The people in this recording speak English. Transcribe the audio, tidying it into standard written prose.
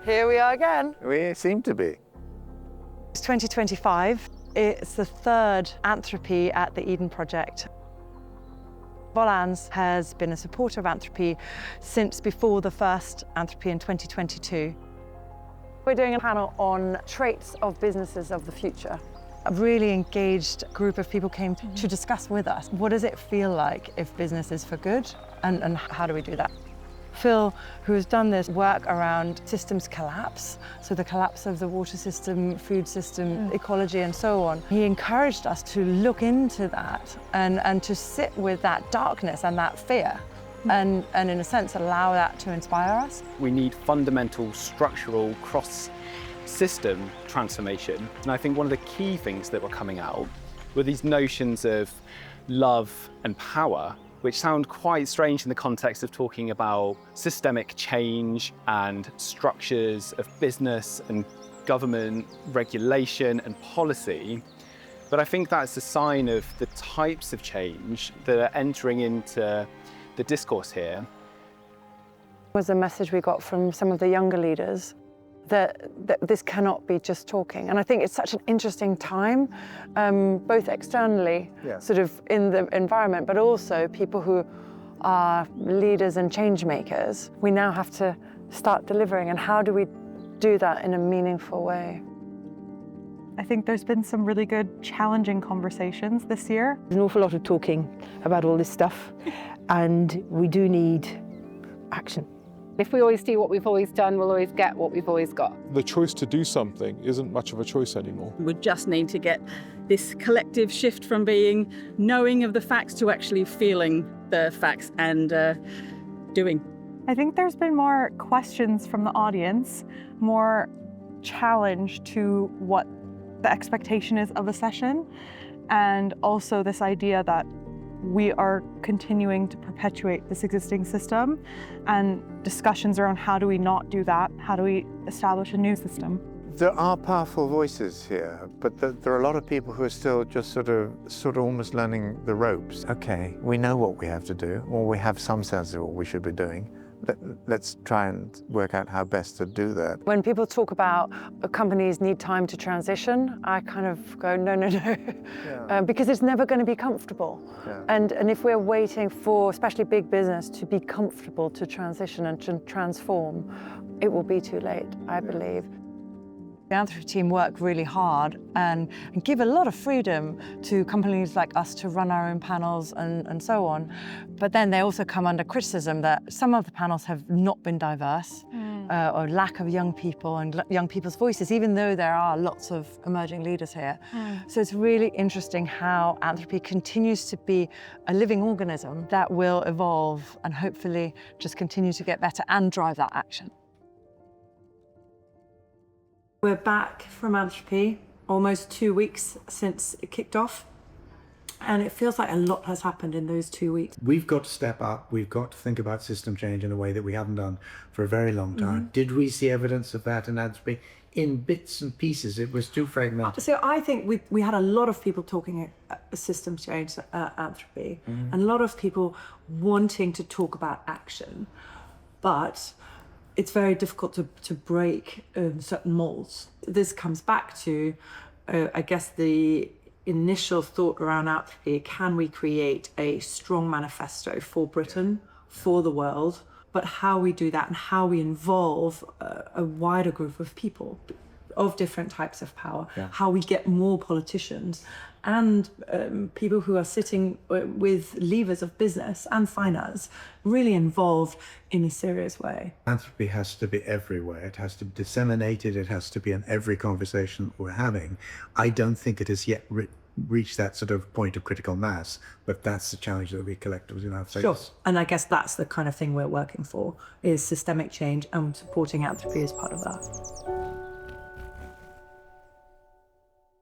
Here we are again. We seem to be. It's 2025. It's the third Anthropy at the Eden Project. Volans has been a supporter of Anthropy since before the first Anthropy in 2022. We're doing a panel on traits of businesses of the future. A really engaged group of people came to discuss with us. What does it feel like if business is for good, and how do we do that? Phil, who has done this work around systems collapse, so the collapse of the water system, food system, ecology and so on, he encouraged us to look into that and to sit with that darkness and that fear and in a sense allow that to inspire us. We need fundamental structural cross-system transformation. And I think one of the key things that were coming out were these notions of love and power, which sound quite strange in the context of talking about systemic change and structures of business and government regulation and policy. But I think that's a sign of the types of change that are entering into the discourse here. Was a message we got from some of the younger leaders that this cannot be just talking. And I think it's such an interesting time, both externally, sort of in the environment, but also people who are leaders and change makers. We now have to start delivering, and how do we do that in a meaningful way? I think there's been some really good challenging conversations this year. There's an awful lot of talking about all this stuff, and we do need action. If we always do what we've always done, we'll always get what we've always got. The choice to do something isn't much of a choice anymore. We just need to get this collective shift from being knowing of the facts to actually feeling the facts and doing. I think there's been more questions from the audience, more challenge to what the expectation is of a session, and also this idea that we are continuing to perpetuate this existing system, and discussions around how do we not do that? How do we establish a new system? There are powerful voices here, but there are a lot of people who are still just sort of almost learning the ropes. Okay, we know what we have to do, or we have some sense of what we should be doing. Let's try and work out how best to do that. When people talk about companies need time to transition, I kind of go, no, no, no, because it's never going to be comfortable. And if we're waiting for, especially big business, to be comfortable to transition and to transform, it will be too late, I believe. The Anthropy team work really hard and give a lot of freedom to companies like us to run our own panels and so on. But then they also come under criticism that some of the panels have not been diverse or lack of young people and young people's voices, even though there are lots of emerging leaders here. So it's really interesting how Anthropy continues to be a living organism that will evolve and hopefully just continue to get better and drive that action. We're back from Anthropy, almost 2 weeks since it kicked off, and it feels like a lot has happened in those 2 weeks. We've got to step up, we've got to think about system change in a way that we haven't done for a very long time. Did we see evidence of that in Anthropy? In bits and pieces, it was too fragmented. So I think we had a lot of people talking systems change at Anthropy, and a lot of people wanting to talk about action, but it's very difficult to break certain molds. This comes back to, I guess, the initial thought around Anthropy: can we create a strong manifesto for Britain, for the world, but how we do that and how we involve a wider group of people of different types of power, how we get more politicians and people who are sitting with levers of business and finance really involved in a serious way. Anthropy has to be everywhere. It has to be disseminated. It has to be in every conversation we're having. I don't think it has yet reached that sort of point of critical mass, but that's the challenge that we collectively now face. Sure, and I guess that's the kind of thing we're working for, is systemic change, and supporting Anthropy as part of that.